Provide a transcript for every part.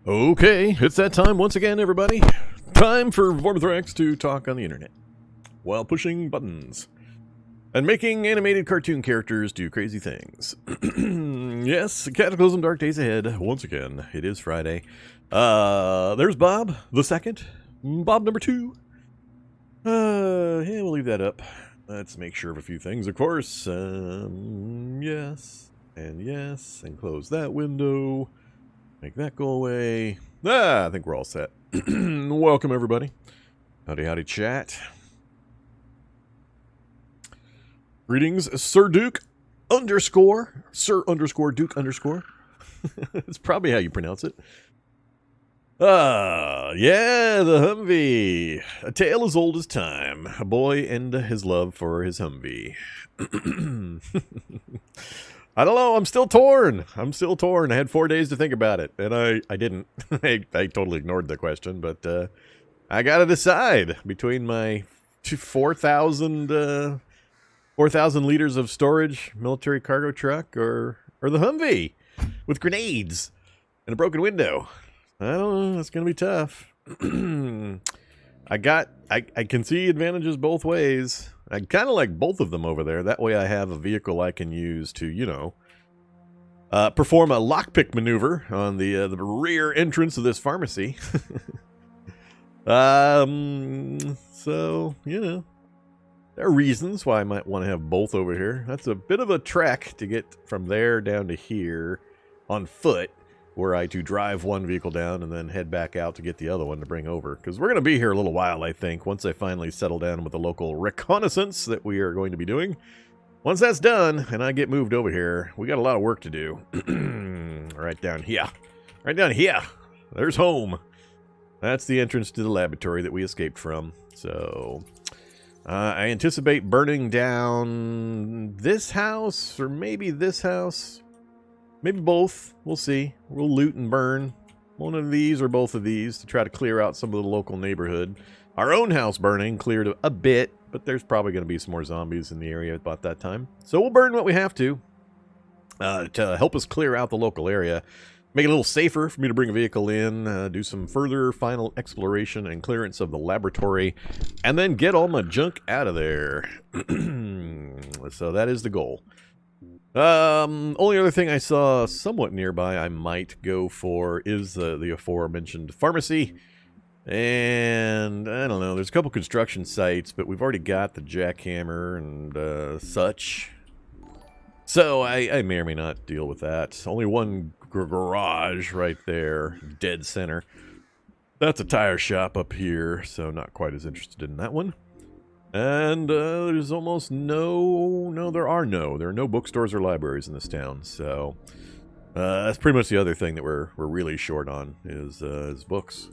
Okay, it's that time once again, everybody. Time for Vorm to talk on the internet while pushing buttons and making animated cartoon characters do crazy things. Yes, Cataclysm Dark Days Ahead. Once again, it is Friday. There's Bob, the second. Bob number 2. Yeah, we'll leave that up. Let's make sure of a few things, of course. Yes, and close that window. Make that go away. I think we're all set. Welcome, everybody. Howdy, howdy, chat. Greetings, Sir Duke underscore. Sir underscore Duke underscore. That's probably how you pronounce it. Yeah, the Humvee. A tale as old as time. A boy and his love for his Humvee. I don't know. I'm still torn. I had 4 days to think about it, and I didn't. I totally ignored the question, but I got to decide between my 4,000 liters of storage military cargo truck or the Humvee with grenades and a broken window. I don't know. It's going to be tough. I can see advantages both ways. I kind of like both of them over there. That way I have a vehicle I can use to, you know, perform a lockpick maneuver on the rear entrance of this pharmacy. So, you know, there are reasons why I might want to have both over here. That's a bit of a trek to get from there down to here on foot, were I to drive one vehicle down and then head back out to get the other one to bring over. Because we're going to be here a little while, I think, once I finally settle down with the local reconnaissance that we are going to be doing. Once that's done and I get moved over here, we got a lot of work to do. Right down here. Right down here. There's home. That's the entrance to the laboratory that we escaped from. So I anticipate burning down this house or maybe this house. Maybe both. We'll see. We'll loot and burn one of these or both of these to try to clear out some of the local neighborhood. Our own house burning cleared a bit, but there's probably going to be some more zombies in the area about that time. So we'll burn what we have to help us clear out the local area. Make it a little safer for me to bring a vehicle in, do some further final exploration and clearance of the laboratory, and then get all my junk out of there. So that is the goal. Only other thing I saw somewhat nearby I might go for is the aforementioned pharmacy. And I don't know, there's a couple construction sites, but we've already got the jackhammer and such. So I may or may not deal with that. Only one garage right there, dead center. That's a tire shop up here, so not quite as interested in that one. And there's almost there are no bookstores or libraries in this town. So that's pretty much the other thing that we're really short on is books.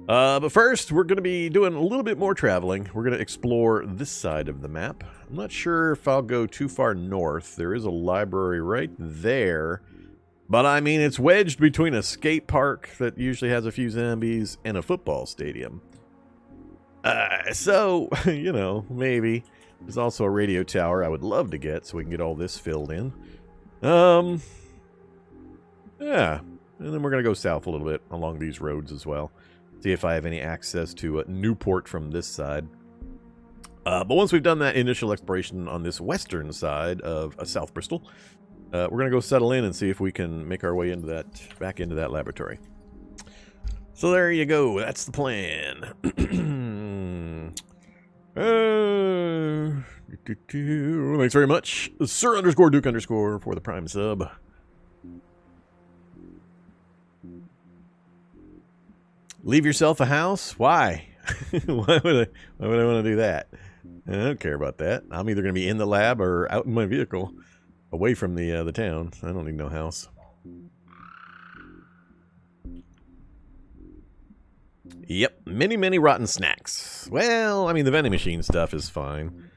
But first, we're going to be doing a little bit more traveling. We're going to explore this side of the map. I'm not sure if I'll go too far north. There is a library right there. But I mean, it's wedged between a skate park that usually has a few zombies and a football stadium. So, you know, maybe. There's also a radio tower I would love to get so we can get all this filled in. Yeah. And then we're going to go south a little bit along these roads as well. See if I have any access to Newport from this side. But once we've done that initial exploration on this western side of South Bristol, we're going to go settle in and see if we can make our way into back into that laboratory. So there you go. That's the plan. Thanks very much, Sir underscore Duke underscore for the Prime sub. Leave yourself a house? Why? Why would I want to do that? I don't care about that. I'm either going to be in the lab or out in my vehicle, away from the town. I don't need no house. Yep, many rotten snacks. Well, I mean, the vending machine stuff is fine.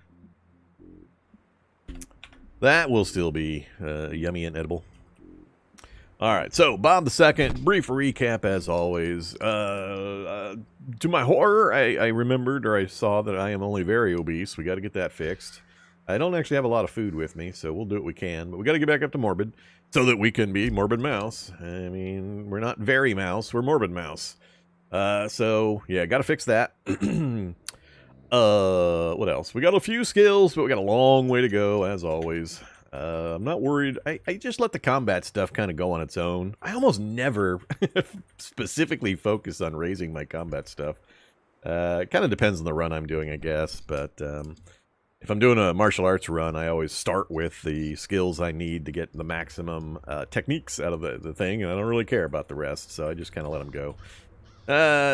That will still be yummy and edible. Alright, so Bob the Second, brief recap as always. To my horror, I remembered or I saw that I am only very obese. We got to get that fixed. I don't actually have a lot of food with me, so we'll do what we can. But we got to get back up to Morbid so that we can be Morbid Mouse. I mean, we're not very mouse, we're Morbid Mouse. So, yeah, got to fix that. What else? We got a few skills, but we got a long way to go, as always. I'm not worried. I just let the combat stuff kind of go on its own. I almost never specifically focus on raising my combat stuff. It kind of depends on the run I'm doing, I guess. But if I'm doing a martial arts run, I always start with the skills I need to get the maximum techniques out of the thing. And I don't really care about the rest, so I just kind of let them go.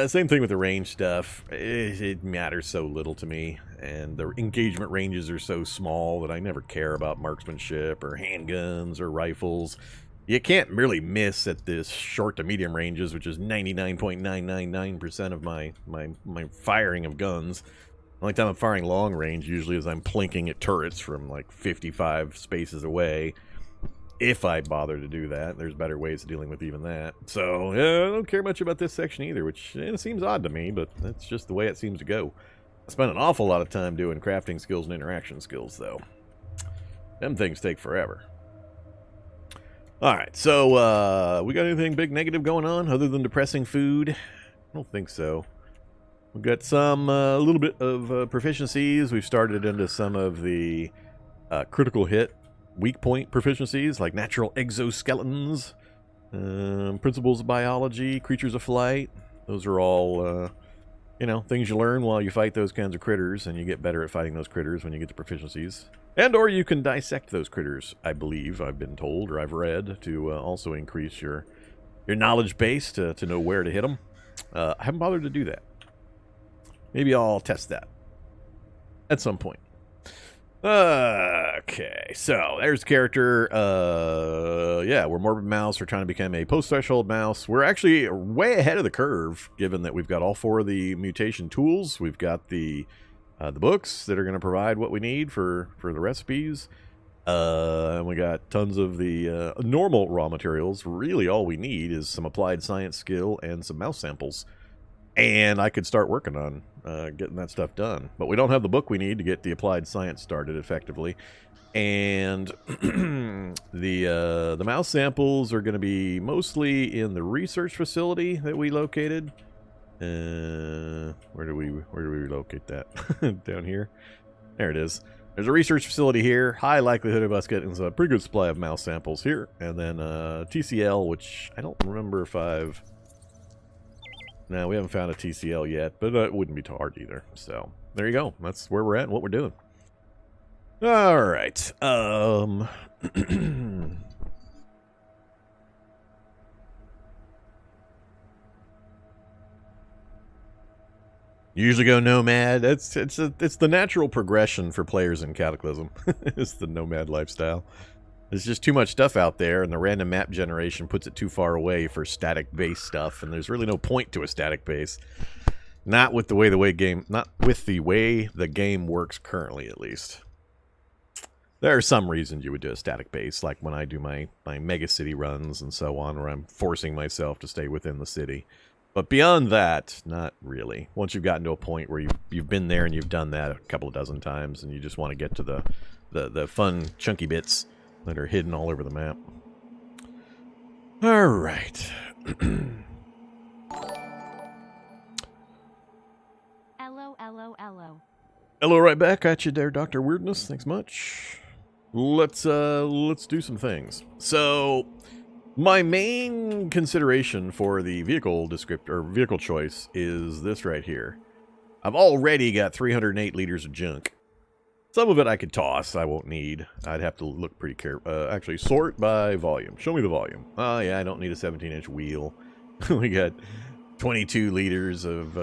Same thing with the range stuff. It matters so little to me, and the engagement ranges are so small that I never care about marksmanship or handguns or rifles. You can't really miss at this short to medium ranges, which is 99.999% of my firing of guns. The only time I'm firing long range usually is I'm plinking at turrets from like 55 spaces away. If I bother to do that, there's better ways of dealing with even that. So, yeah, I don't care much about this section either, which seems odd to me, but that's just the way it seems to go. I spend an awful lot of time doing crafting skills and interaction skills, though. Them things take forever. Alright, so, we got anything big negative going on other than depressing food? I don't think so. We've got some, a little bit of proficiencies. We've started into some of the critical hit weak point proficiencies, like natural exoskeletons, principles of biology, creatures of flight. Those are all, things you learn while you fight those kinds of critters, and you get better at fighting those critters when you get the proficiencies. And or you can dissect those critters, I believe, I've been told, or I've read, to also increase your knowledge base to know where to hit them. I haven't bothered to do that. Maybe I'll test that at some point. Okay, so there's the character. Yeah, we're Morbid Mouse. We're trying to become a post-threshold mouse. We're actually way ahead of the curve, given that we've got all 4 of the mutation tools. We've got the books that are going to provide what we need for the recipes. And we got tons of the normal raw materials. Really, all we need is some applied science skill and some mouse samples. And I could start working on getting that stuff done. But we don't have the book we need to get the applied science started effectively. And the mouse samples are going to be mostly in the research facility that we located. Where do we locate that? Down here. There it is. There's a research facility here. High likelihood of us getting a pretty good supply of mouse samples here. And then TCL, which I don't remember if I've... No, we haven't found a TCL yet, but it wouldn't be too hard either. So, there you go. That's where we're at and what we're doing. All right. Usually go Nomad. It's the natural progression for players in Cataclysm. It's the Nomad lifestyle. There's just too much stuff out there, and the random map generation puts it too far away for static base stuff, and there's really no point to a static base. Not with the way the game works currently, at least. There are some reasons you would do a static base, like when I do my mega city runs and so on, where I'm forcing myself to stay within the city. But beyond that, not really. Once you've gotten to a point where you've been there and you've done that a couple of dozen times, and you just want to get to the fun chunky bits that are hidden all over the map. All right. Hello, right back at you there, Dr. Weirdness. Thanks much. Let's do some things. So, my main consideration for the vehicle vehicle choice is this right here. I've already got 308 liters of junk. Some of it I could toss, I won't need. I'd have to look pretty careful. Actually, sort by volume. Show me the volume. Oh, yeah, I don't need a 17-inch wheel. We got 23 liters of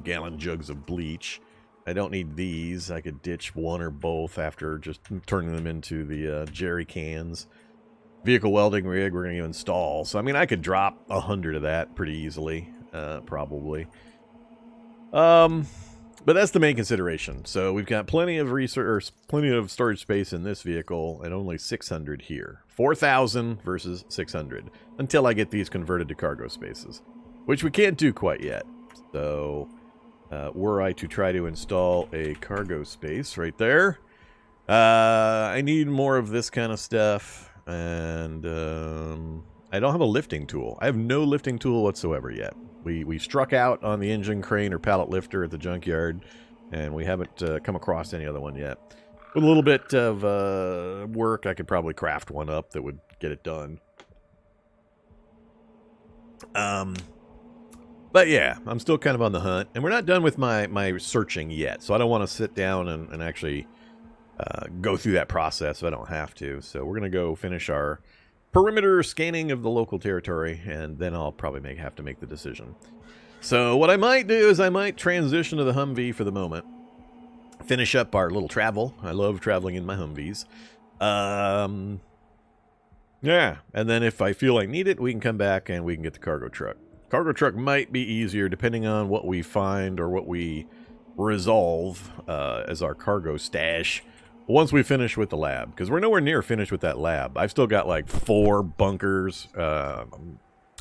gallon jugs of bleach. I don't need these. I could ditch one or both after just turning them into the jerry cans. Vehicle welding rig we're going to install. So, I mean, I could drop 100 of that pretty easily, probably. But that's the main consideration. So we've got plenty of storage space in this vehicle, and only 600 here. 4,000 versus 600 until I get these converted to cargo spaces, which we can't do quite yet. So, were I to try to install a cargo space right there, I need more of this kind of stuff, and I don't have a lifting tool. I have no lifting tool whatsoever yet. We struck out on the engine crane or pallet lifter at the junkyard, and we haven't come across any other one yet. With a little bit of work, I could probably craft one up that would get it done. But yeah, I'm still kind of on the hunt, and we're not done with my searching yet, so I don't want to sit down and actually go through that process if I don't have to. So we're going to go finish our perimeter scanning of the local territory, and then I'll probably have to make the decision. So what I might do is I might transition to the Humvee for the moment. Finish up our little travel. I love traveling in my Humvees. Yeah, and then if I feel I need it, we can come back and we can get the cargo truck. Cargo truck might be easier depending on what we find or what we resolve as our cargo stash once we finish with the lab, because we're nowhere near finished with that lab. I've still got like 4 bunkers,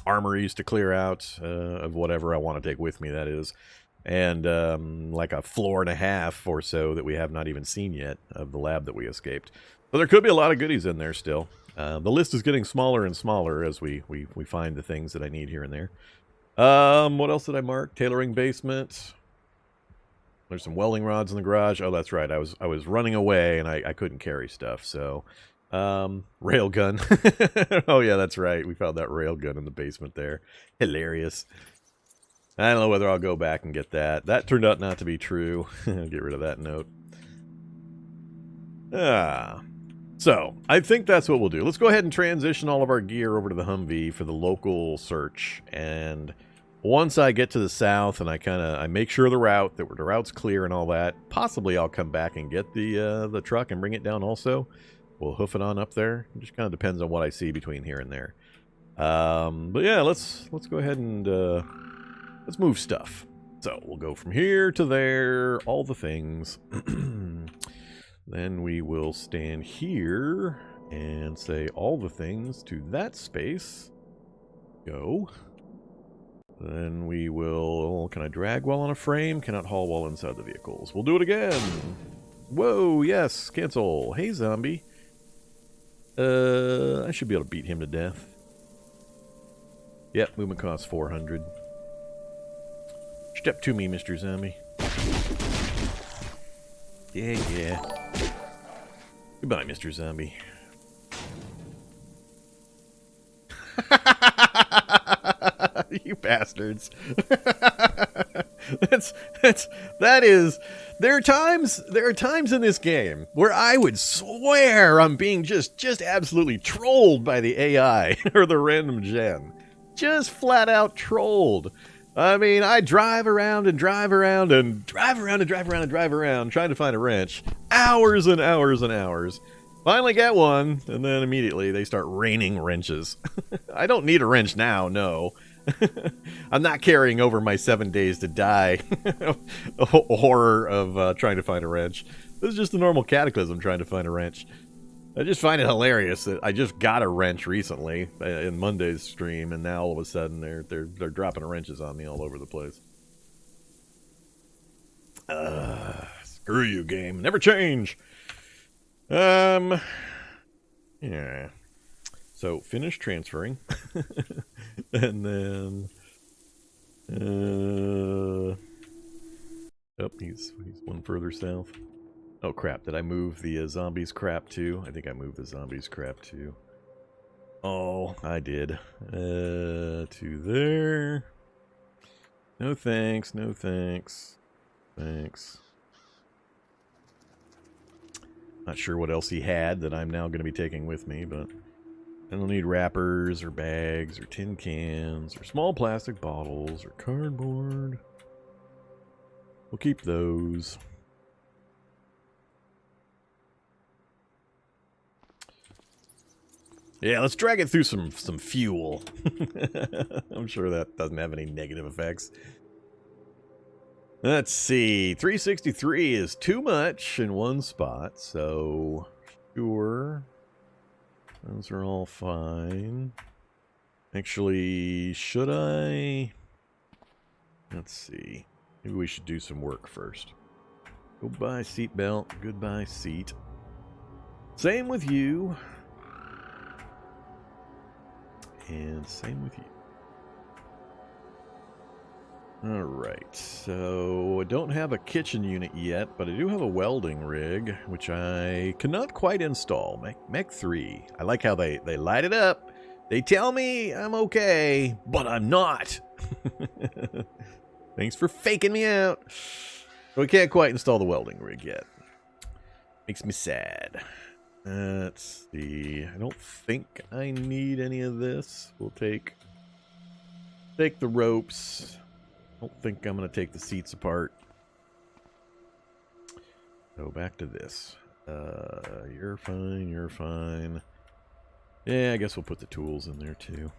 armories to clear out of whatever I want to take with me, that is. And like a floor and a half or so that we have not even seen yet of the lab that we escaped. So there could be a lot of goodies in there still. The list is getting smaller and smaller as we find the things that I need here and there. What else did I mark? Tailoring basement. There's some welding rods in the garage. Oh, that's right. I was running away and I couldn't carry stuff. So, railgun. Oh yeah, that's right. We found that railgun in the basement there. Hilarious. I don't know whether I'll go back and get that. That turned out not to be true. Get rid of that note. So, I think that's what we'll do. Let's go ahead and transition all of our gear over to the Humvee for the local search. And once I get to the south and I make sure the route's clear and all that, possibly I'll come back and get the truck and bring it down also. We'll hoof it on up there. It just kind of depends on what I see between here and there. But yeah, let's go ahead and let's move stuff. So we'll go from here to there, all the things. Then we will stand here and say all the things to that space. Go. Then we will... Can I drag while on a frame? Cannot haul while inside the vehicles. We'll do it again. Whoa, yes, cancel. Hey, zombie. I should be able to beat him to death. Yep, movement costs 400. Step to me, Mr. Zombie. Yeah. Goodbye, Mr. Zombie. You bastards. There are times in this game where I would swear I'm being just absolutely trolled by the AI or the random gen. Just flat out trolled. I mean, I drive around trying to find a wrench. Hours and hours and hours. Finally get one, and then immediately they start raining wrenches. I don't need a wrench now, no. I'm not carrying over my 7 days to die horror of trying to find a wrench. This is just the normal Cataclysm trying to find a wrench. I just find it hilarious that I just got a wrench recently in Monday's stream, and now all of a sudden they're dropping wrenches on me all over the place. Screw you, game. Never change. Yeah. So finish transferring, and then oh, he's one further south. Oh crap, did I move the zombies crap too? I think I moved the zombies crap too. Oh, I did. To there. No thanks, no thanks. Thanks. Not sure what else he had that I'm now going to be taking with me, but I don't need wrappers or bags or tin cans or small plastic bottles or cardboard. We'll keep those. Yeah, let's drag it through some fuel. I'm sure that doesn't have any negative effects. Let's see. 363 is too much in one spot, so sure. Those are all fine. Actually, should I? Let's see. Maybe we should do some work first. Goodbye, seatbelt. Goodbye, seat. Same with you. And same with you. Alright, so I don't have a kitchen unit yet, but I do have a welding rig, which I cannot quite install. Mech 3. I like how they light it up. They tell me I'm okay, but I'm not. Thanks for faking me out. So we can't quite install the welding rig yet. Makes me sad. Let's see. I don't think I need any of this. We'll take the ropes. I don't think I'm going to take the seats apart. So back to this. You're fine, you're fine. Yeah, I guess we'll put the tools in there too.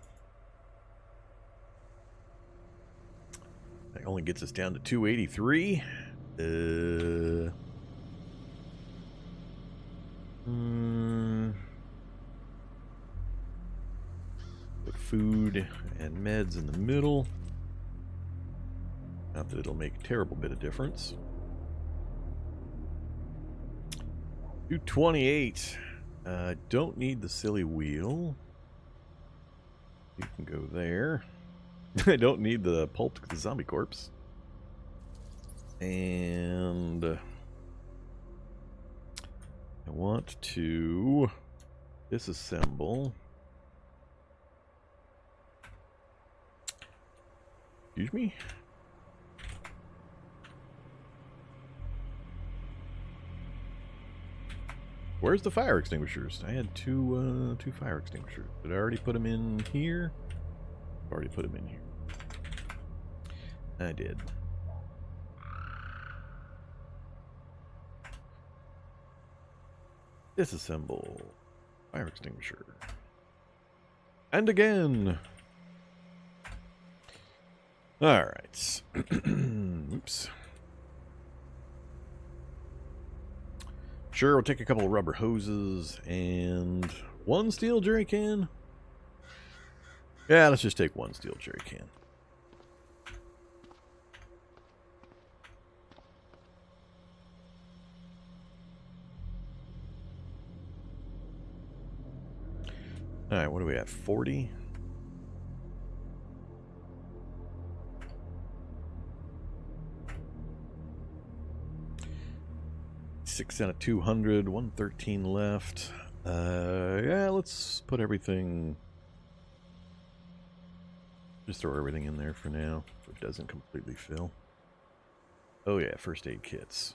That only gets us down to 283. Put food and meds in the middle. Not that it'll make a terrible bit of difference. 228. Don't need the silly wheel. You can go there. I don't need the pulp to the zombie corpse. And I want to disassemble. Excuse me? Where's the fire extinguishers? I had two fire extinguishers. Did I already put them in here? Already put them in here. I did. Disassemble. Fire extinguisher. And again. Alright. Oops. Sure, we'll take a couple of rubber hoses and one steel jerry can. Yeah, let's just take one steel jerry can. Alright, what do we have? 40? Six out of 200, 113 left. Yeah, let's put everything. Just throw everything in there for now, if it doesn't completely fill. Oh yeah, first aid kits.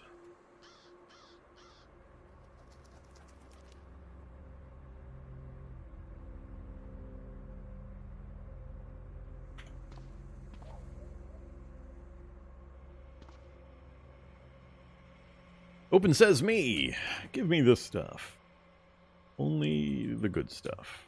Open says me. Give me this stuff. Only the good stuff.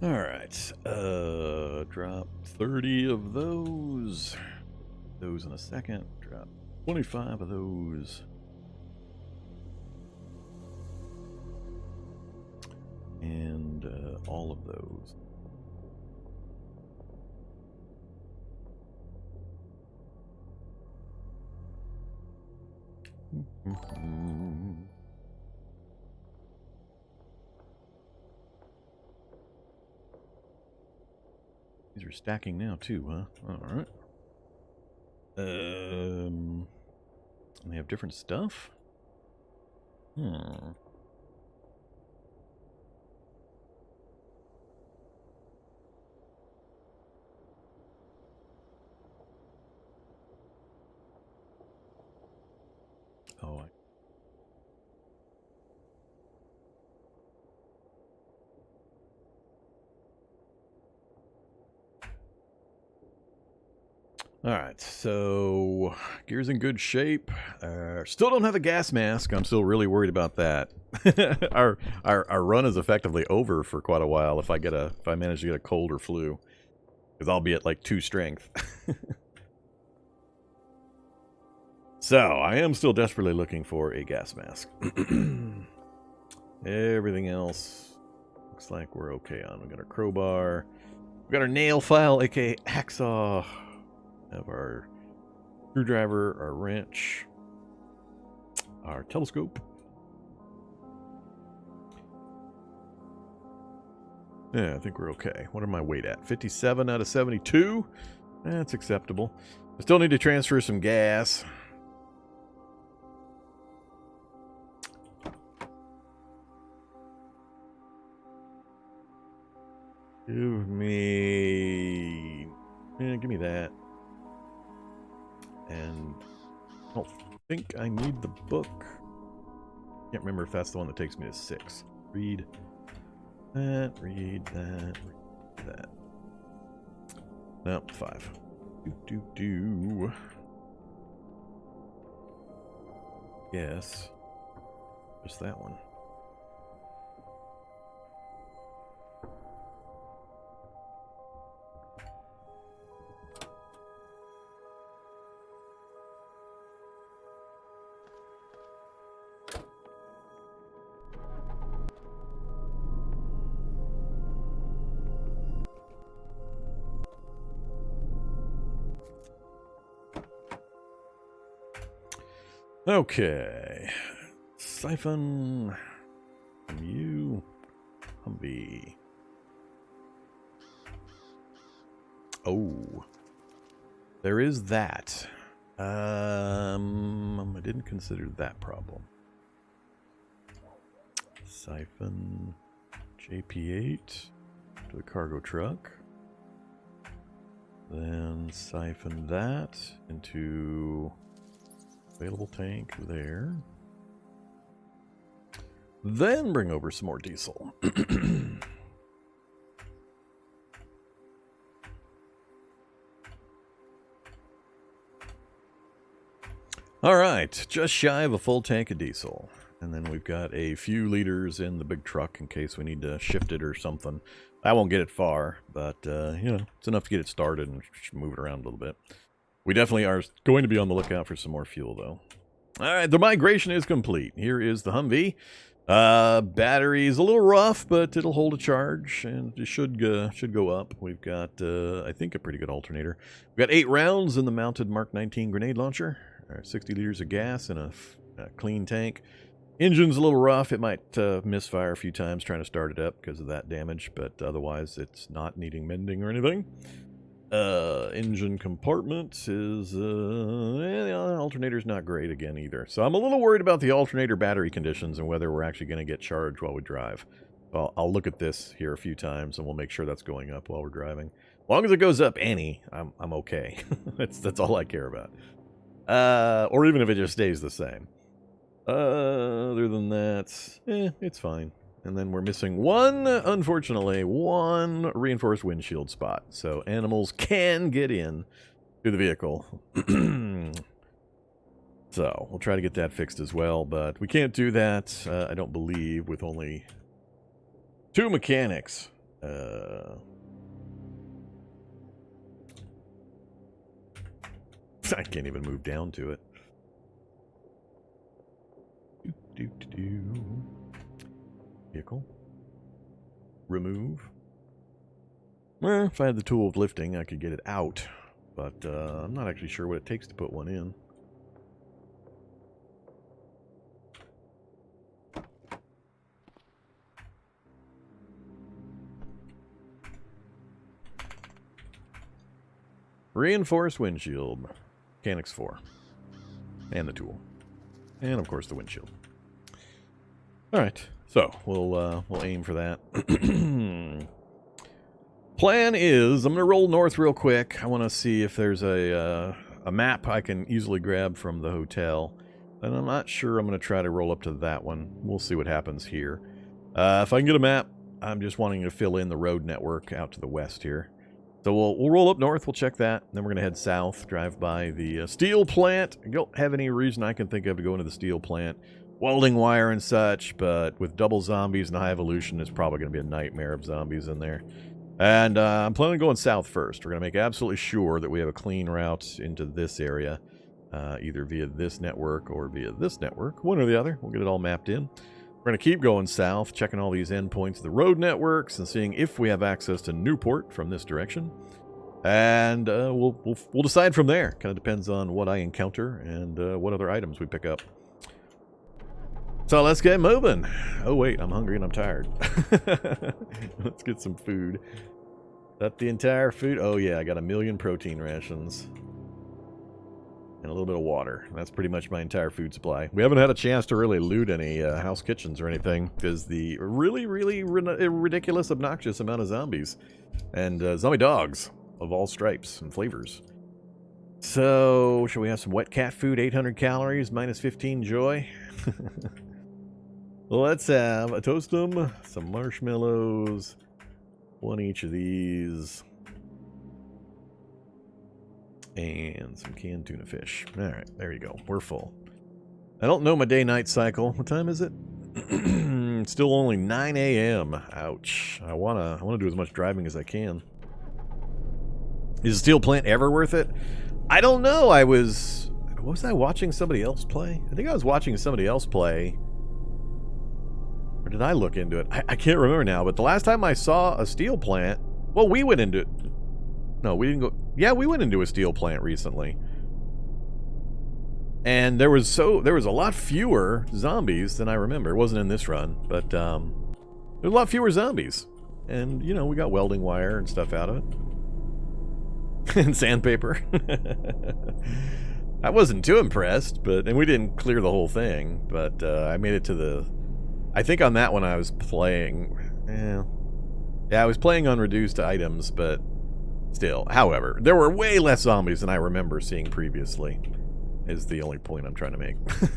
Alright, drop 30 of those. Those in a second. Drop 25 of those. And all of those. These are stacking now too, huh? Alright. And they have different stuff? Oh, Alright, so gear's in good shape. Still don't have a gas mask. I'm still really worried about that. our run is effectively over for quite a while if I manage to get a cold or flu. Because I'll be at like 2 strength. So, I am still desperately looking for a gas mask. Everything else looks like we're okay on. We got our crowbar. We got our nail file, aka hacksaw. Have our screwdriver, our wrench, our telescope. Yeah, I think we're okay. What am I weight at? 57 out of 72? That's acceptable. I still need to transfer some gas. Give me that. And I don't think I need the book. Can't remember if that's the one that takes me to 6. Read that, read that, read that. Nope, 5. Yes. Just that one. Okay. Siphon. You. Humvee. Oh. There is that. I didn't consider that problem. Siphon JP8 to the cargo truck. Then siphon that into available tank there. Then bring over some more diesel. All right, just shy of a full tank of diesel. And then we've got a few liters in the big truck in case we need to shift it or something. I won't get it far, but, you know, it's enough to get it started and move it around a little bit. We definitely are going to be on the lookout for some more fuel, though. All right, the migration is complete. Here is the Humvee. Battery is a little rough, but it'll hold a charge, and it should go up. We've got, I think, a pretty good alternator. We've got 8 rounds in the mounted Mark 19 grenade launcher. 60 liters of gas in a clean tank. Engine's a little rough. It might misfire a few times trying to start it up because of that damage, but otherwise it's not needing mending or anything. Engine compartment is, the alternator's not great again either. So I'm a little worried about the alternator battery conditions and whether we're actually going to get charged while we drive. Well, I'll look at this here a few times and we'll make sure that's going up while we're driving. As long as it goes up any, I'm okay. That's all I care about. Or even if it just stays the same. Other than that, it's fine. And then we're missing unfortunately, one reinforced windshield spot. So animals can get in to the vehicle. So we'll try to get that fixed as well, but we can't do that, I don't believe, with only 2 mechanics. I can't even move down to it. Vehicle. Remove. Well, if I had the tool of lifting, I could get it out. But I'm not actually sure what it takes to put one in. Reinforced windshield. Mechanics 4. And the tool. And, of course, the windshield. Alright, so we'll aim for that. Plan is, I'm going to roll north real quick. I want to see if there's a map I can easily grab from the hotel. And I'm not sure I'm going to try to roll up to that one. We'll see what happens here. If I can get a map, I'm just wanting to fill in the road network out to the west here. So we'll roll up north, we'll check that. Then we're going to head south, drive by the steel plant. I don't have any reason I can think of to go into the steel plant. Welding wire and such, but with double zombies and high evolution, it's probably going to be a nightmare of zombies in there. And I'm planning on going south first. We're going to make absolutely sure that we have a clean route into this area. Either via this network or via this network. One or the other. We'll get it all mapped in. We're going to keep going south, checking all these endpoints of the road networks and seeing if we have access to Newport from this direction. And we'll decide from there. Kind of depends on what I encounter and what other items we pick up. So let's get moving. Oh wait, I'm hungry and I'm tired. Let's get some food. Is that the entire food? Oh yeah, I got 1 million protein rations. And a little bit of water. That's pretty much my entire food supply. We haven't had a chance to really loot any house kitchens or anything because the really ridiculous, obnoxious amount of zombies and zombie dogs of all stripes and flavors. So, should we have some wet cat food? 800 calories, minus 15 joy. Let's have a toastum, some marshmallows, one each of these. And some canned tuna fish. Alright, there you go. We're full. I don't know my day-night cycle. What time is it? Still only 9 a.m. Ouch. I wanna do as much driving as I can. Is the steel plant ever worth it? I don't know. Was I watching somebody else play? I think I was watching somebody else play. Or did I look into it? I can't remember now, but the last time I saw a steel plant... Well, we went into it. No, we didn't go... Yeah, we went into a steel plant recently. And there was a lot fewer zombies than I remember. It wasn't in this run, but there was a lot fewer zombies. And, you know, we got welding wire and stuff out of it. And sandpaper. I wasn't too impressed, and we didn't clear the whole thing, but I made it to the... I think on that one I was playing... Yeah, I was playing on reduced items, but... Still, however, there were way less zombies than I remember seeing previously, is the only point I'm trying to make.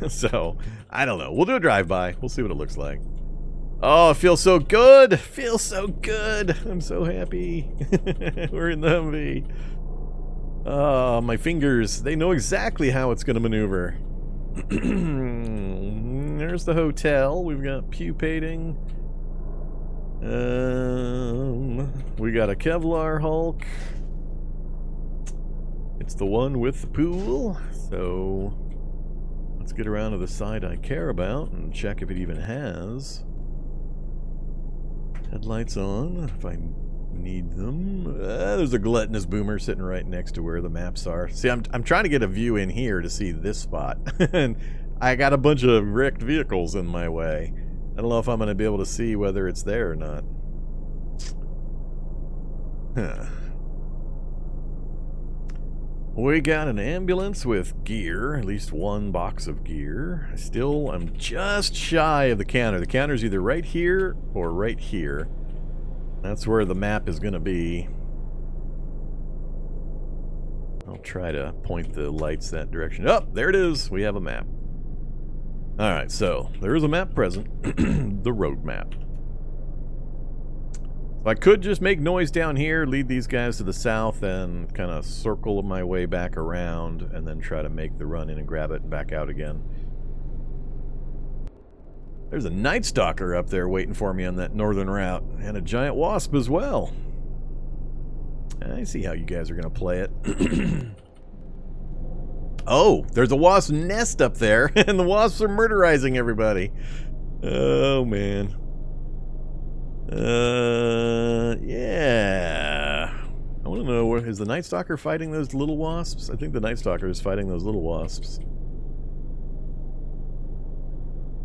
So, I don't know. We'll do a drive-by. We'll see what it looks like. Oh, it feels so good. It feels so good. I'm so happy. We're in the Humvee. Oh, my fingers. They know exactly how it's going to maneuver. There's the hotel. We've got pupating. We got a Kevlar Hulk. It's the one with the pool. So let's get around to the side I care about and check if it even has headlights on, if I need them. There's a gluttonous boomer sitting right next to where the maps are. See, I'm trying to get a view in here to see this spot. And I got a bunch of wrecked vehicles in my way. I don't know if I'm going to be able to see whether it's there or not. Huh. We got an ambulance with gear, at least one box of gear. Still, I'm just shy of the counter. The counter's either right here or right here. That's where the map is going to be. I'll try to point the lights that direction. Oh, there it is. We have a map. Alright, so there is a map present. The road map. So I could just make noise down here, lead these guys to the south, and kind of circle my way back around, and then try to make the run in and grab it and back out again. There's a Night Stalker up there waiting for me on that northern route, and a giant wasp as well. I see how you guys are going to play it. Oh, there's a wasp nest up there, and the wasps are murderizing everybody. Oh, man. Yeah. I want to know, is the Night Stalker fighting those little wasps? I think the Night Stalker is fighting those little wasps.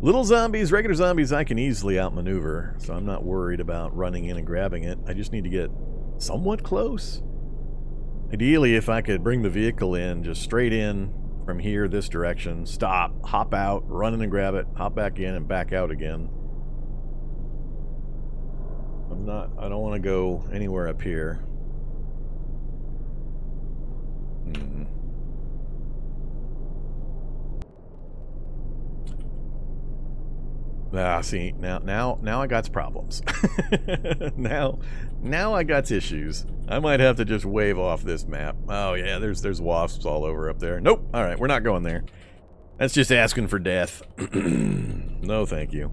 Little zombies, regular zombies, I can easily outmaneuver, so I'm not worried about running in and grabbing it. I just need to get somewhat close. Ideally, if I could bring the vehicle in, just straight in from here, this direction, stop, hop out, run in and grab it, hop back in and back out again. I don't want to go anywhere up here. Ah, see, now I got problems. now I got issues. I might have to just wave off this map. Oh yeah, there's wasps all over up there. Nope. All right, we're not going there. That's just asking for death. No, thank you.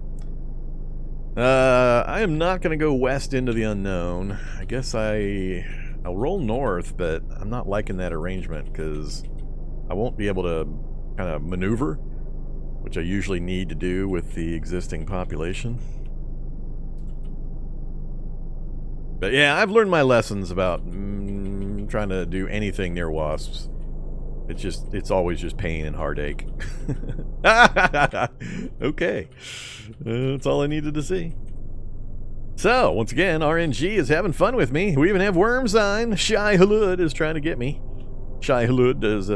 I am not going to go west into the unknown. I guess I'll roll north, but I'm not liking that arrangement because I won't be able to kind of maneuver, which I usually need to do with the existing population. But yeah, I've learned my lessons about trying to do anything near wasps. It's always just pain and heartache. Okay. That's all I needed to see. So, once again, RNG is having fun with me. We even have Wormsign. Shy Halud is trying to get me. Shy Halud does,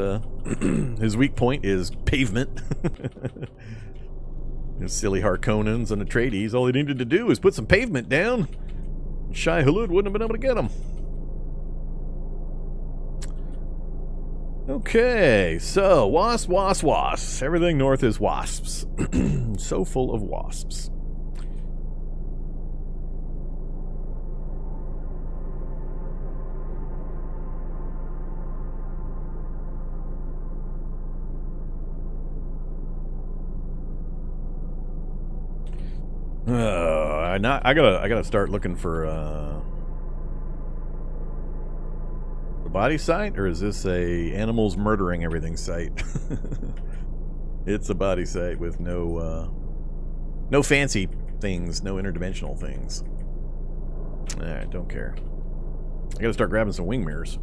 his weak point is pavement. His silly Harkonnens and Atreides, all he needed to do was put some pavement down. Shy Halud wouldn't have been able to get him. Okay, so wasps. Everything north is wasps. So full of wasps. I gotta start looking for the body site, or is this a animals murdering everything site? It's a body site with no fancy things, no interdimensional things. Alright, don't care. I gotta start grabbing some wing mirrors.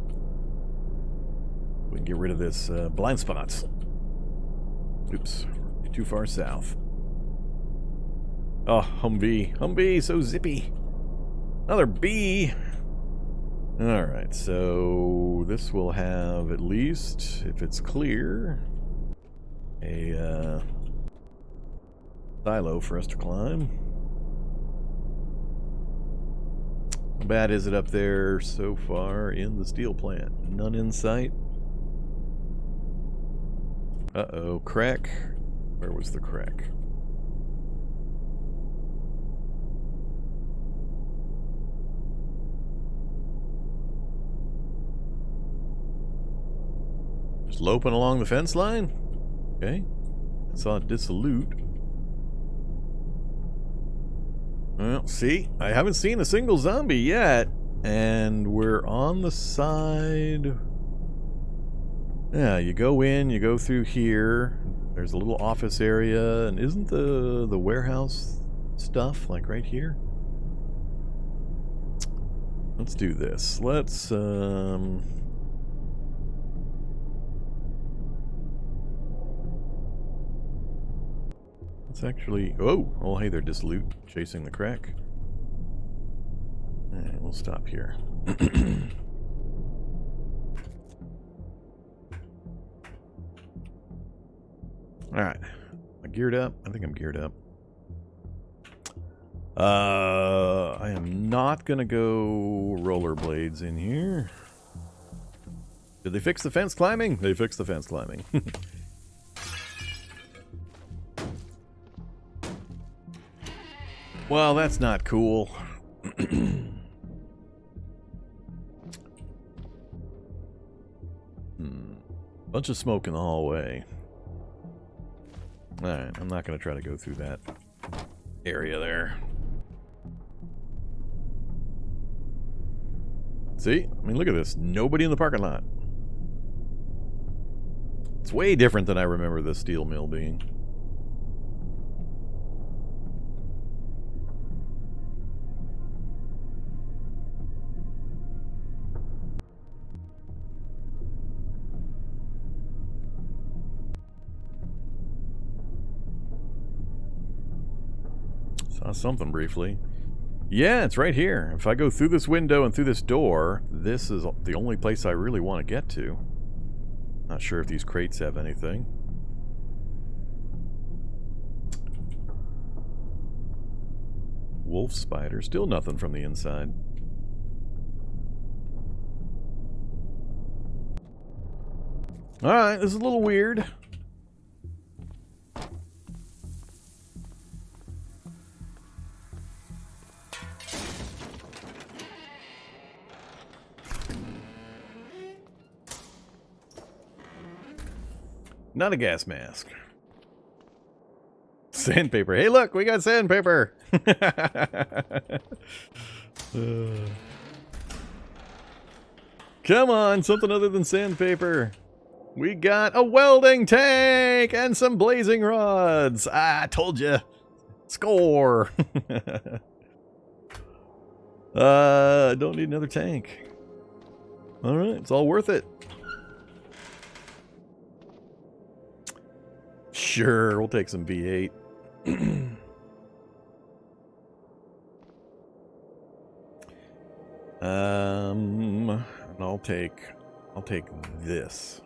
We can get rid of this blind spots. Oops, too far south. Oh, Humvee, so zippy. Another bee. Alright, so this will have at least, if it's clear, a silo for us to climb. How bad is it up there so far in the steel plant? None in sight. Uh-oh, crack. Where was the crack? Just loping along the fence line? Okay. I saw it dissolute. Well, see, I haven't seen a single zombie yet, and we're on the side. Yeah, you go in, you go through here. There's a little office area, and isn't the warehouse stuff like right here? Let's do this. Let's actually... Oh, hey there, dissolute. Chasing the crack. Alright, we'll stop here. Alright. Am I geared up? I think I'm geared up. I am not gonna go rollerblades in here. Did they fix the fence climbing? They fixed the fence climbing. Well, that's not cool. Bunch of smoke in the hallway. Alright, I'm not going to try to go through that area there. See? I mean, look at this. Nobody in the parking lot. It's way different than I remember the steel mill being. Saw something briefly. Yeah, it's right here. If I go through this window and through this door, this is the only place I really want to get to. Not sure if these crates have anything. Wolf spider. Still nothing from the inside. Alright, this is a little weird. Not a gas mask. Sandpaper. Hey, look, we got sandpaper. Come on, something other than sandpaper. We got a welding tank and some blazing rods. I told you. Score. Don't need another tank. All right, it's all worth it. Sure, we'll take some V8. And I'll take this.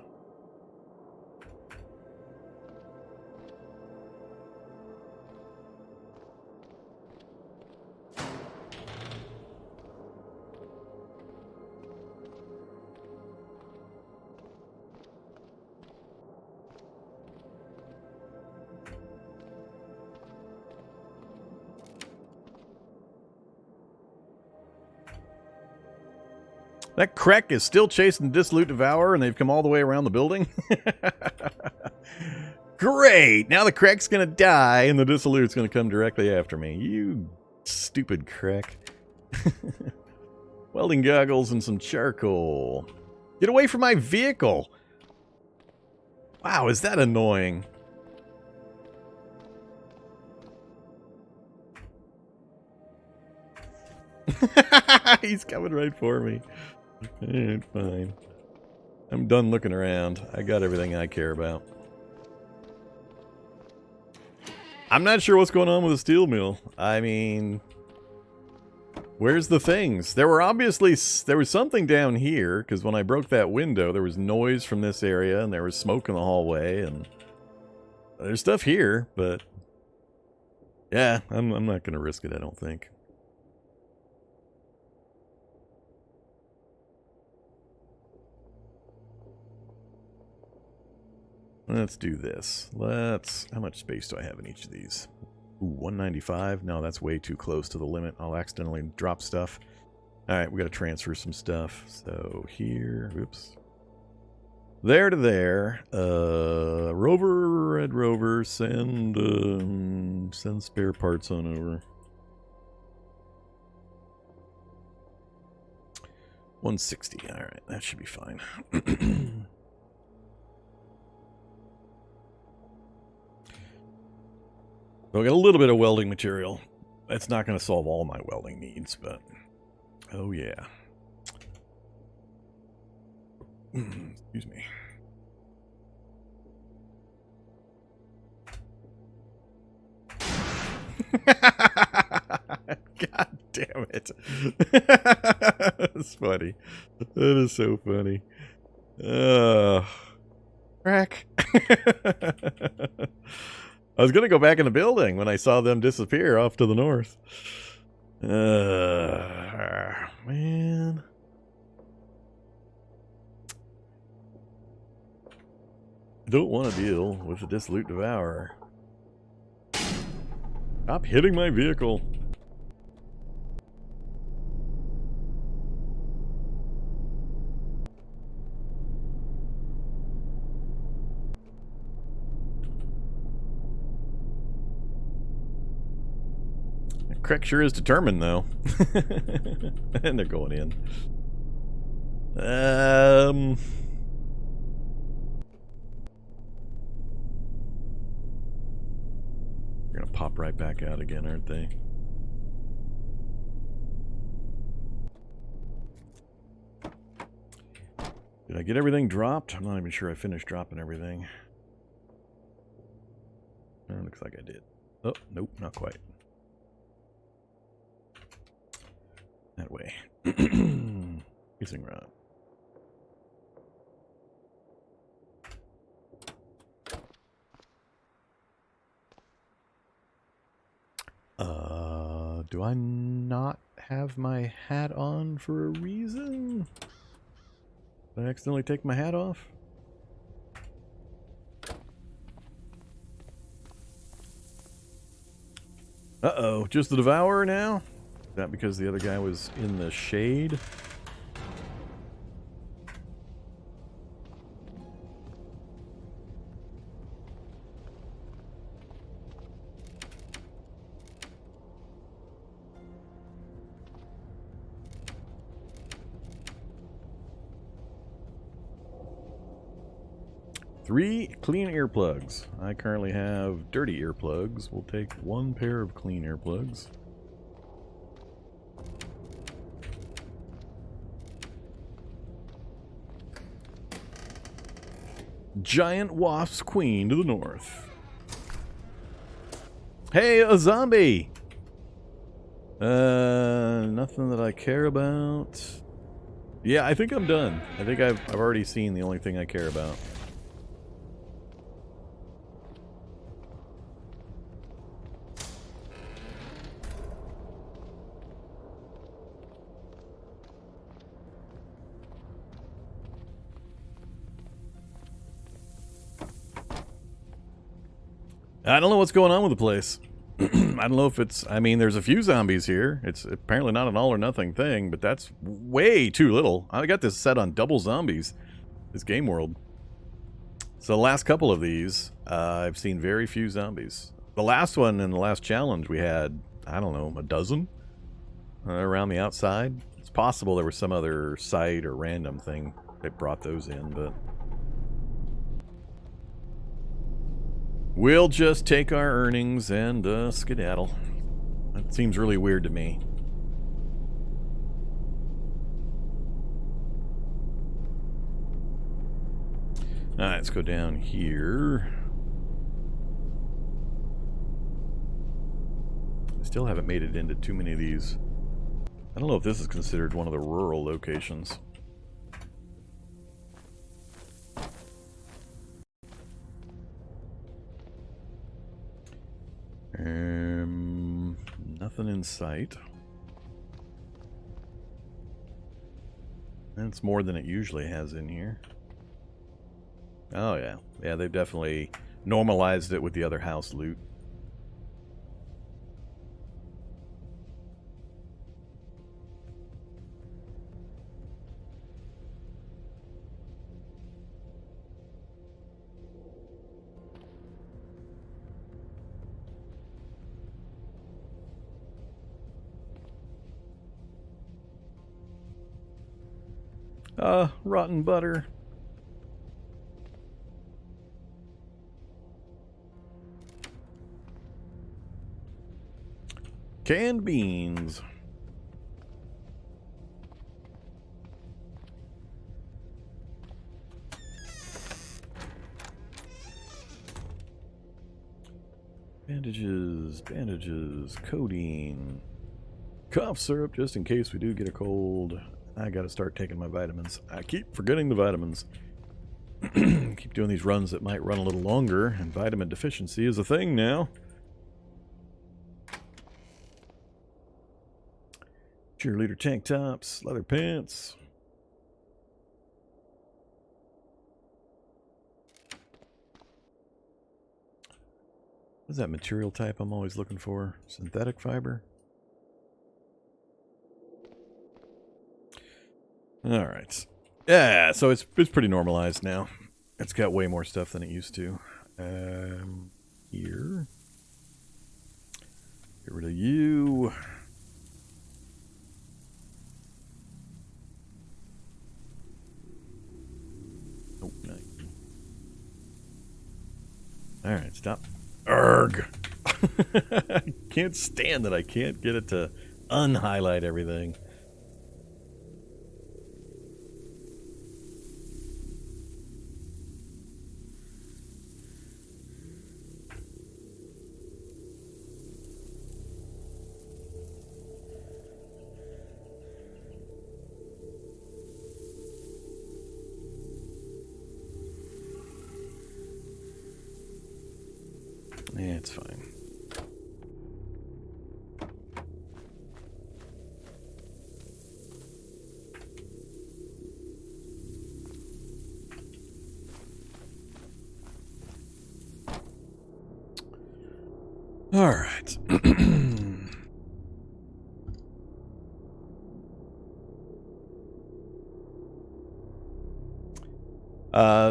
That Krek is still chasing Dissolute Devourer, and they've come all the way around the building? Great! Now the Krek's gonna die, and the Dissolute's gonna come directly after me. You stupid Krek. Welding goggles and some charcoal. Get away from my vehicle! Wow, is that annoying? He's coming right for me. Alright, fine. I'm done looking around. I got everything I care about. I'm not sure what's going on with the steel mill. I mean, where's the things? There was something down here, because when I broke that window, there was noise from this area, and there was smoke in the hallway, and there's stuff here, but yeah, I'm not going to risk it, I don't think. Let's do this. How much space do I have in each of these? Ooh, 195? No, that's way too close to the limit. I'll accidentally drop stuff. Alright, we gotta transfer some stuff. So here, oops. There to there. Rover, Red Rover, send spare parts on over. 160, alright, that should be fine. So I got a little bit of welding material. That's not going to solve all my welding needs, but oh yeah. Excuse me. God damn it. That's funny. That is so funny. Crack. I was going to go back in the building when I saw them disappear off to the north. Man. I don't want to deal with the Dissolute Devourer. Stop hitting my vehicle. Krek sure is determined, though. And they're going in. They're gonna pop right back out again, aren't they? Did I get everything dropped? I'm not even sure I finished dropping everything. Looks like I did. Oh, nope, not quite. That way. Fusing rod. Do I not have my hat on for a reason? Did I accidentally take my hat off? Uh-oh, just the Devourer now? Is that because the other guy was in the shade? 3 clean earplugs. I currently have dirty earplugs. We'll take 1 pair of clean earplugs. Giant wasp's queen to the north. Hey, a zombie! Nothing that I care about. Yeah, I think I'm done. I think I've already seen the only thing I care about. I don't know what's going on with the place. I don't know if it's... I mean, there's a few zombies here. It's apparently not an all-or-nothing thing, but that's way too little. I got this set on double zombies, this game world. So the last couple of these, I've seen very few zombies. The last one in the last challenge, we had, I don't know, a dozen around the outside. It's possible there was some other site or random thing that brought those in, but... We'll just take our earnings and skedaddle. That seems really weird to me. Alright, let's go down here. I still haven't made it into too many of these. I don't know if this is considered one of the rural locations. Nothing in sight. That's more than it usually has in here. Oh yeah. Yeah, they've definitely normalized it with the other house loot. Rotten butter. Canned beans. Bandages, bandages, codeine. Cough syrup just in case we do get a cold. I gotta start taking my vitamins. I keep forgetting the vitamins. Keep doing these runs that might run a little longer, and vitamin deficiency is a thing now. Cheerleader tank tops, leather pants. What's that material type I'm always looking for? Synthetic fiber? Alright. Yeah, so it's pretty normalized now. It's got way more stuff than it used to. Here. Get rid of you. Oh, no. Alright, stop. Urgh! I can't stand that I can't get it to unhighlight everything. Yeah, it's fine. All right.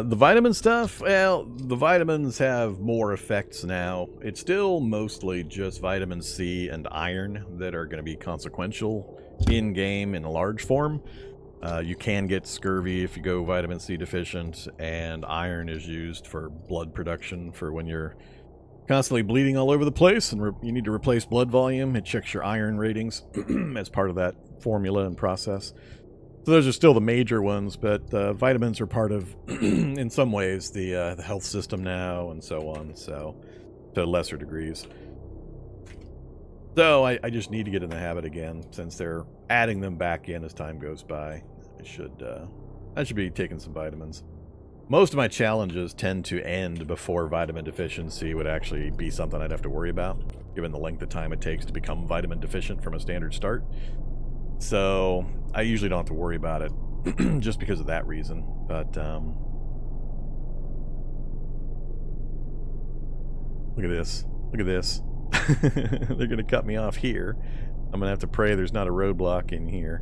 The vitamin stuff, well, the vitamins have more effects now. It's still mostly just vitamin C and iron that are going to be consequential in-game in a large form. You can get scurvy if you go vitamin C deficient, and iron is used for blood production for when you're constantly bleeding all over the place and you need to replace blood volume. It checks your iron ratings as part of that formula and process. So those are still the major ones, but vitamins are part of, in some ways, the health system now and so on, so to lesser degrees. So I just need to get in the habit again, since they're adding them back in as time goes by. I should be taking some vitamins. Most of my challenges tend to end before vitamin deficiency would actually be something I'd have to worry about, given the length of time it takes to become vitamin deficient from a standard start. So I usually don't have to worry about it just because of that reason. But look at this. Look at this. They're going to cut me off here. I'm going to have to pray there's not a roadblock in here.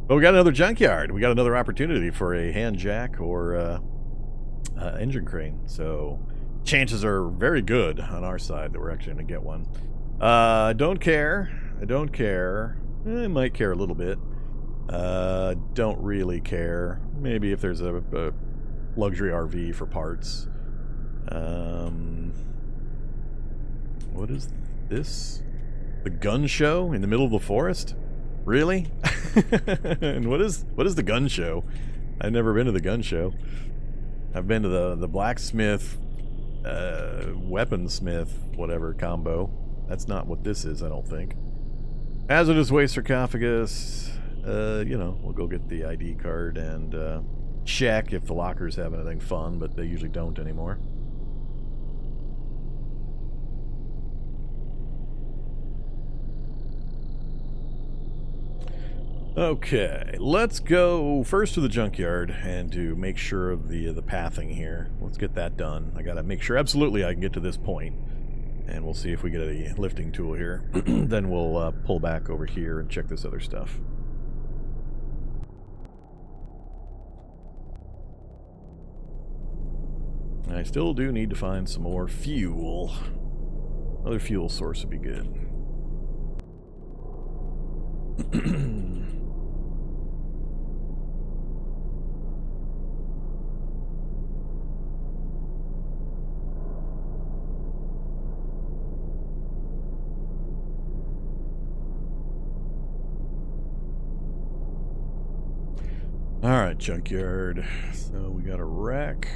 But we got another junkyard. We got another opportunity for a hand jack or engine crane. So chances are very good on our side that we're actually going to get one. I don't care. I don't care. I might care a little bit. Don't really care. Maybe if there's a luxury RV for parts. What is this? The gun show in the middle of the forest? Really? And what is the gun show? I've never been to the gun show. I've been to the blacksmith, weaponsmith, whatever combo. That's not what this is, I don't think. Hazardous waste sarcophagus. You know, we'll go get the ID card and check if the lockers have anything fun, but they usually don't anymore. Okay, let's go first to the junkyard and to make sure of the pathing here. Let's get that done. I gotta make sure absolutely I can get to this point, and we'll see if we get a lifting tool here. Then we'll pull back over here and check this other stuff. I still do need to find some more fuel. Another fuel source would be good. Alright, junkyard. So we got a wreck.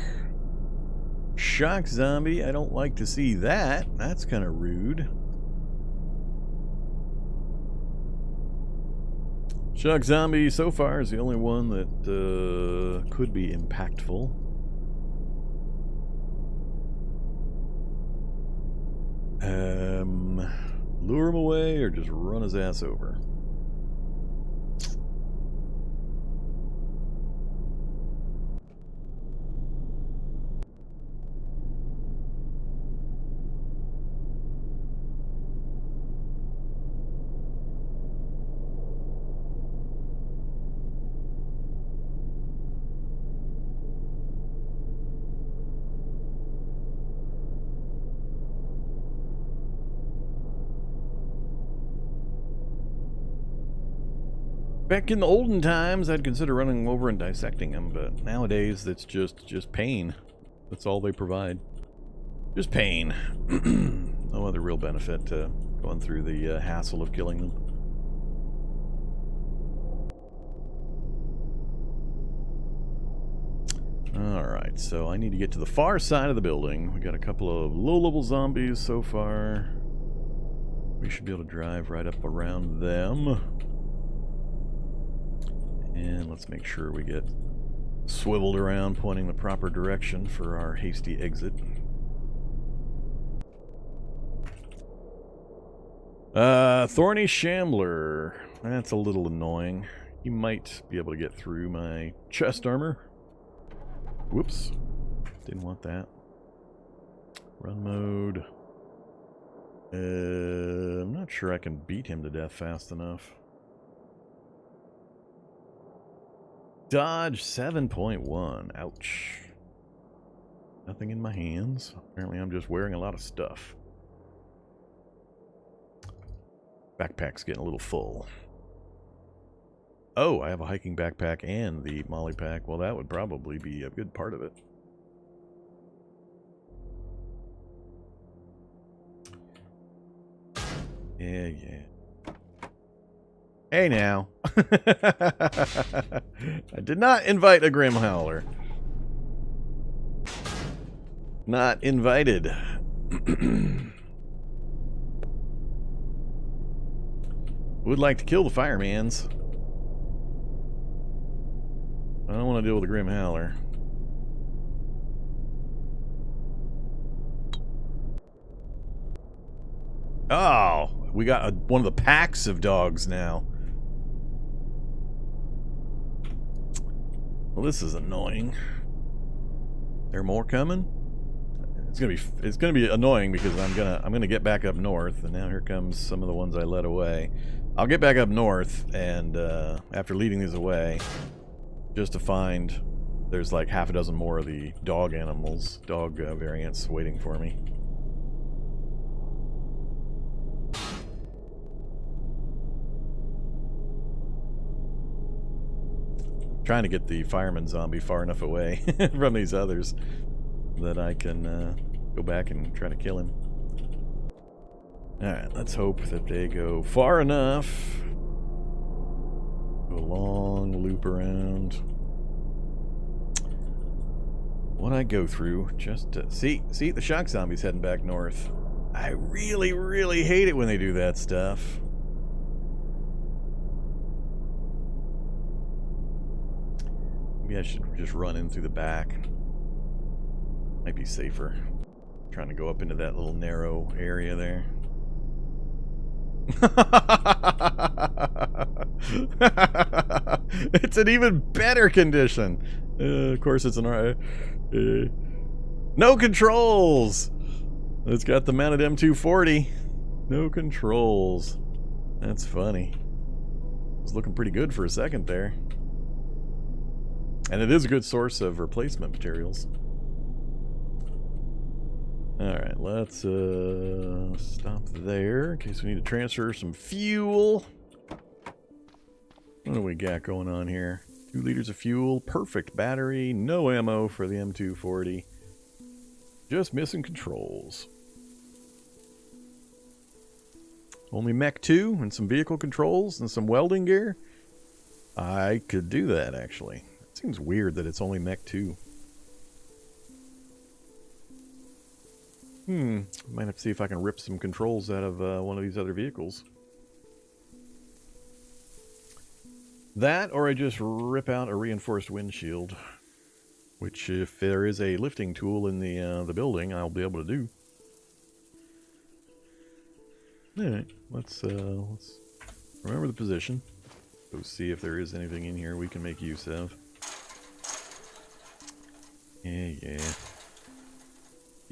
Shock zombie. I don't like to see that. That's kind of rude. Shock zombie so far is the only one that could be impactful. Lure him away or just run his ass over. Back in the olden times, I'd consider running over and dissecting them, but nowadays it's just pain. That's all they provide. Just pain. No other real benefit to going through the hassle of killing them. Alright, so I need to get to the far side of the building. We got a couple of low-level zombies so far. We should be able to drive right up around them. And let's make sure we get swiveled around, pointing the proper direction for our hasty exit. Thorny Shambler. That's a little annoying. He might be able to get through my chest armor. Whoops. Didn't want that. Run mode. I'm not sure I can beat him to death fast enough. Dodge 7.1. Ouch. Nothing in my hands. Apparently I'm just wearing a lot of stuff. Backpack's getting a little full. Oh, I have a hiking backpack and the molly pack. Well, that would probably be a good part of it. Yeah. Hey now. I did not invite a Grim Howler. Not invited. Would like to kill the firemans. I don't want to deal with a Grim Howler. Oh, we got one of the packs of dogs now. Well, this is annoying. There more coming? It's gonna be annoying because I'm gonna get back up north, and now here comes some of the ones I led away. I'll get back up north, and after leading these away, just to find there's like half a dozen more of the dog variants waiting for me. Trying to get the fireman zombie far enough away from these others that I can go back and try to kill him. Alright, let's hope that they go far enough. Do a long loop around. What I go through just to... See, the shock zombie's heading back north. I really, really hate it when they do that stuff. Maybe I should just run in through the back. Might be safer. Trying to go up into that little narrow area there. It's an even better condition. Of course, it's an no controls. It's got the mounted M240. No controls. That's funny. It was looking pretty good for a second there. And it is a good source of replacement materials. Alright, let's stop there in case we need to transfer some fuel. What do we got going on here? 2 liters of fuel, perfect battery, no ammo for the M240. Just missing controls. Only Mech 2 and some vehicle controls and some welding gear? I could do that, actually. It seems weird that it's only Mech 2. Might have to see if I can rip some controls out of one of these other vehicles. That, or I just rip out a reinforced windshield. Which, if there is a lifting tool in the building, I'll be able to do. Alright, let's remember the position. Go see if there is anything in here we can make use of.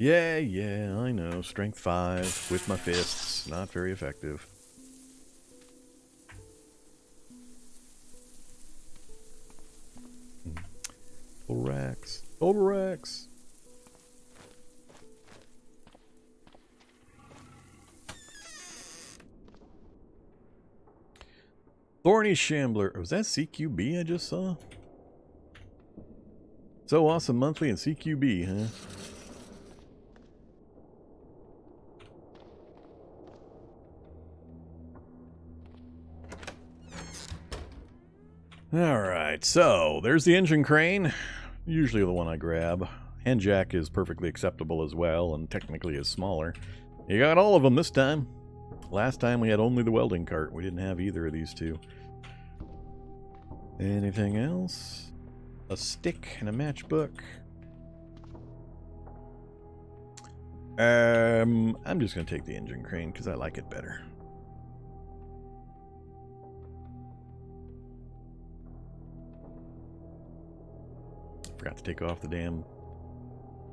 Yeah, I know. Strength 5 with my fists. Not very effective. Total racks. Thorny Shambler. Was that CQB I just saw? So Awesome Monthly and CQB, huh? Alright, so there's the engine crane. Usually the one I grab. Hand jack is perfectly acceptable as well, and technically is smaller. You got all of them this time. Last time we had only the welding cart. We didn't have either of these two. Anything else? A stick and a matchbook. I'm just going to take the engine crane because I like it better. Forgot to take off the damn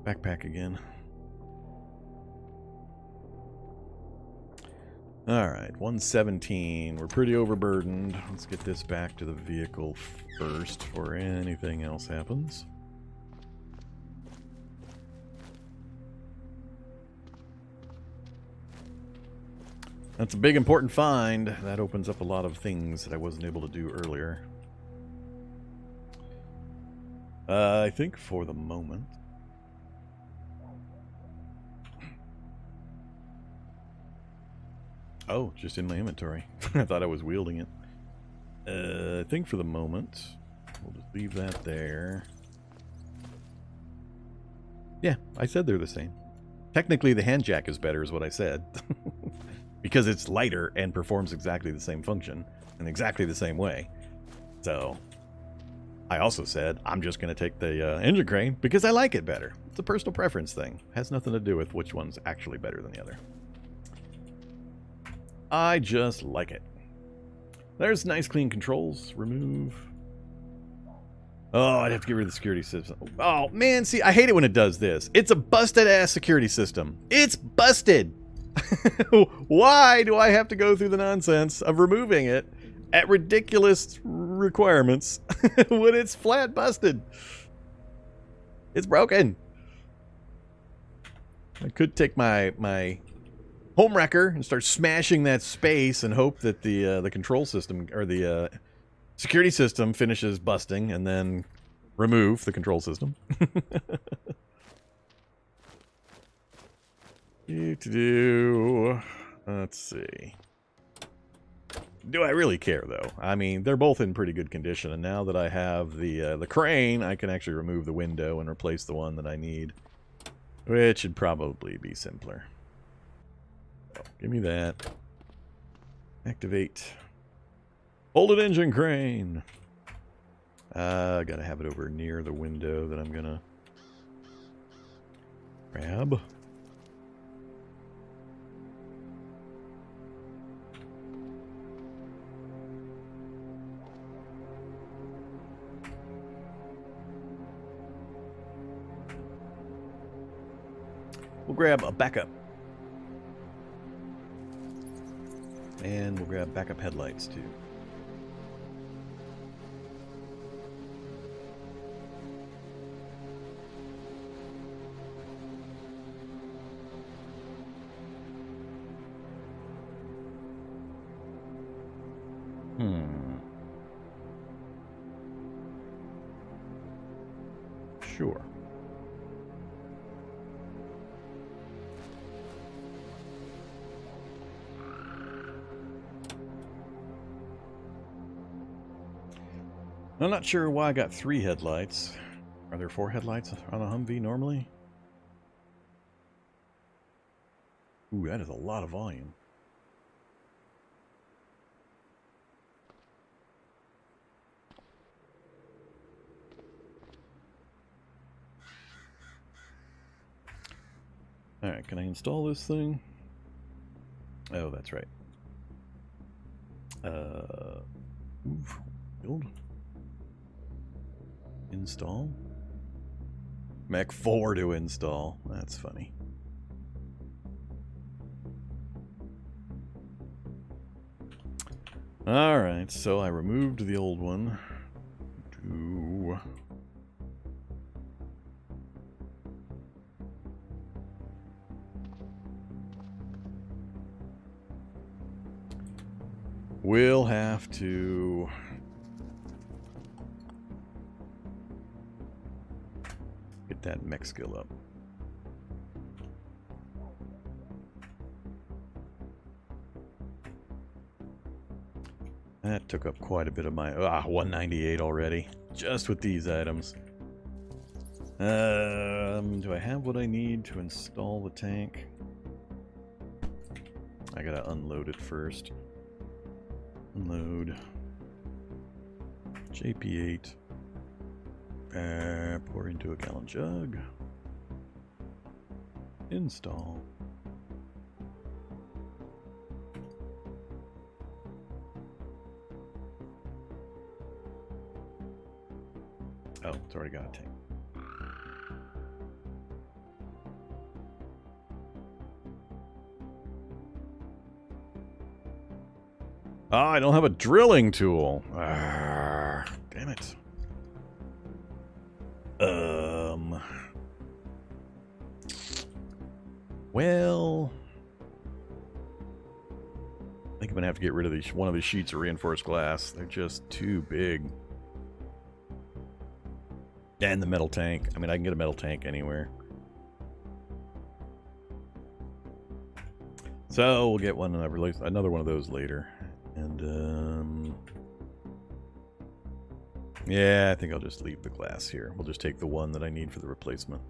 backpack again. Alright, 117. We're pretty overburdened. Let's get this back to the vehicle first before anything else happens. That's a big important find. That opens up a lot of things that I wasn't able to do earlier. I think for the moment. Oh, just in my inventory. I thought I was wielding it. I think for the moment, we'll just leave that there. Yeah, I said they're the same. Technically, the hand jack is better, is what I said. Because it's lighter and performs exactly the same function in exactly the same way. So, I also said I'm just going to take the engine crane because I like it better. It's a personal preference thing. It has nothing to do with which one's actually better than the other. I just like it. There's nice clean controls. Remove. Oh, I'd have to get rid of the security system. Oh, man, see, I hate it when it does this. It's a busted-ass security system. It's busted. Why do I have to go through the nonsense of removing it at ridiculous requirements when it's flat busted? It's broken. I could take my home wrecker and start smashing that space and hope that the control system or the security system finishes busting and then remove the control system. Let's see. Do I really care, though? I mean, they're both in pretty good condition, and now that I have the crane, I can actually remove the window and replace the one that I need, which should probably be simpler. So, give me that. Activate. Folded engine crane. Gotta have it over near the window that I'm gonna grab. We'll grab a backup. And we'll grab backup headlights, too. Sure. I'm not sure why I got 3 headlights. Are there 4 headlights on a Humvee normally? Ooh, that is a lot of volume. Alright, can I install this thing? Oh, that's right. Build. Install. Mech 4 to install. That's funny. Alright, so I removed the old one to... We'll have to... get that mech skill up. That took up quite a bit of my... 198 already. Just with these items. Do I have what I need to install the tank? I gotta unload it first. Unload. JP8. Pour into a gallon jug. Install. Oh, it's already got a tank. Oh, I don't have a drilling tool. Damn it. Well, I think I'm gonna have to get rid of these, one of these sheets of reinforced glass. They're just too big. And the metal tank. I mean, I can get a metal tank anywhere. So we'll get one, another one of those later. And yeah, I think I'll just leave the glass here. We'll just take the one that I need for the replacement.